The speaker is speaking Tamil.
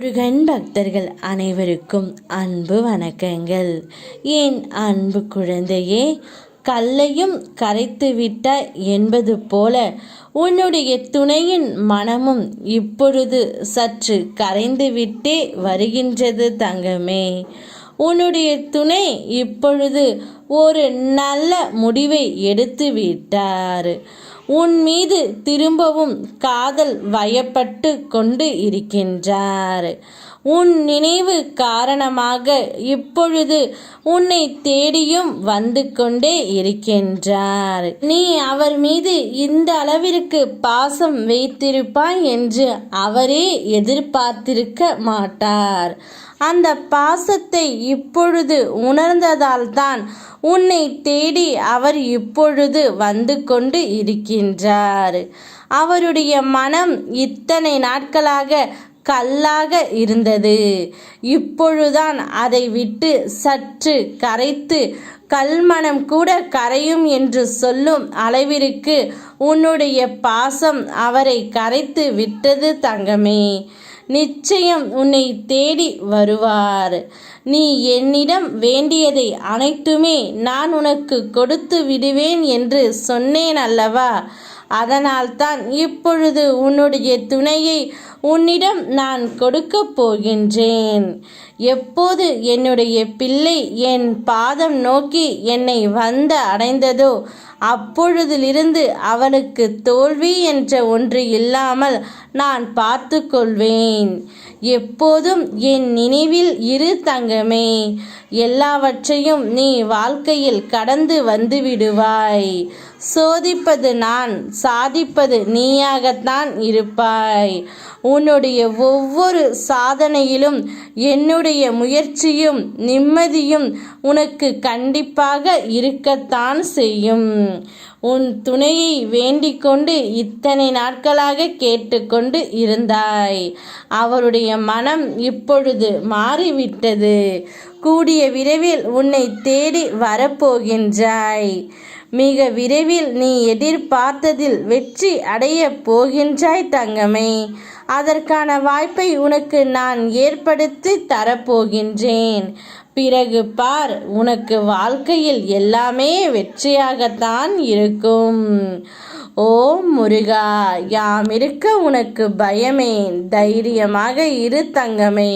முருகன் பக்தர்கள் அனைவருக்கும் அன்பு வணக்கங்கள். என் அன்பு குழந்தையே, கல்லையும் கரைத்து விட்டாய் என்பது போல உன்னுடைய துணையின் மனமும் இப்பொழுது சற்று கரைந்து விட்டே வருகின்றது தங்கமே. உன்னுடைய துணை இப்பொழுது ஒரு நல்ல முடிவை எடுத்து விட்டார். உன் மீது திரும்பவும் காதல் வயப்பட்டு கொண்டு இருக்கின்றார். உன் நினைவு காரணமாக இப்பொழுது உன்னை தேடியும் வந்து கொண்டே இருக்கின்றார். நீ அவர் மீது இந்த அளவிற்கு பாசம் வைத்திருப்பாய் என்று அவரே எதிர்பார்த்திருக்க மாட்டார். அந்த பாசத்தை இப்பொழுது உணர்ந்ததால் தான் உன்னை தேடி அவர் இப்பொழுது வந்து கொண்டு இருக்கின்றார். அவருடைய மனம் இத்தனை நாட்களாக கல்லாக இருந்தது. இப்பொழுதுதான் அதை விட்டு சற்று கரைத்து கல்மனம் கூட கரையும் என்று சொல்லும் அளவிற்கு உன்னுடைய பாசம் அவரை கரைத்து விட்டது தங்கமே. நிச்சயம் உன்னை தேடி வருவார். நீ என்னிடம் வேண்டியதை அனைத்துமே நான் உனக்கு கொடுத்து விடுவேன் என்று சொன்னேன் அல்லவா? அதனால்தான் இப்பொழுது உன்னுடைய துணையை உன்னிடம் நான் கொடுக்க போகின்றேன். எப்போது என்னுடைய பிள்ளை என் பாதம் நோக்கி என்னை வந்து அடைந்ததோ அப்பொழுதிலிருந்து அவனுக்கு தோல்வி என்ற ஒன்று இல்லாமல் நான் பார்த்து கொள்வேன். எப்போதும் என் நினைவில் இரு தங்கமே. எல்லாவற்றையும் நீ வாழ்க்கையில் கடந்து வந்து விடுவாய். சோதிப்பது நான், சாதிப்பது நீயாகத்தான் இருப்பாய். உன்னுடைய ஒவ்வொரு சாதனையிலும் என்னுடைய முயற்சியும் நிம்மதியும் உனக்கு கண்டிப்பாக இருக்கத்தான் செய்யும். உன் துணையை வேண்டிக் கொண்டு இத்தனை நாட்களாக கேட்டுக்கொண்டு இருந்தாய். அவருடைய மனம் இப்பொழுது மாறிவிட்டது. கூடிய விரைவில் உன்னை தேடி வரப்போகின்றாய். மிக விரைவில் நீ எதிர்பார்த்ததில் வெற்றி அடைய போகின்றாய் தங்கமே. அதற்கான வாய்ப்பை உனக்கு நான் ஏற்படுத்தி தரப்போகின்றேன். பிறகு பார், உனக்கு வாழ்க்கையில் எல்லாமே வெற்றியாகத்தான் இருக்கும். ஓம் முருகா, யாம் இருக்க உனக்கு பயமேன். தைரியமாக இரு தங்கமே.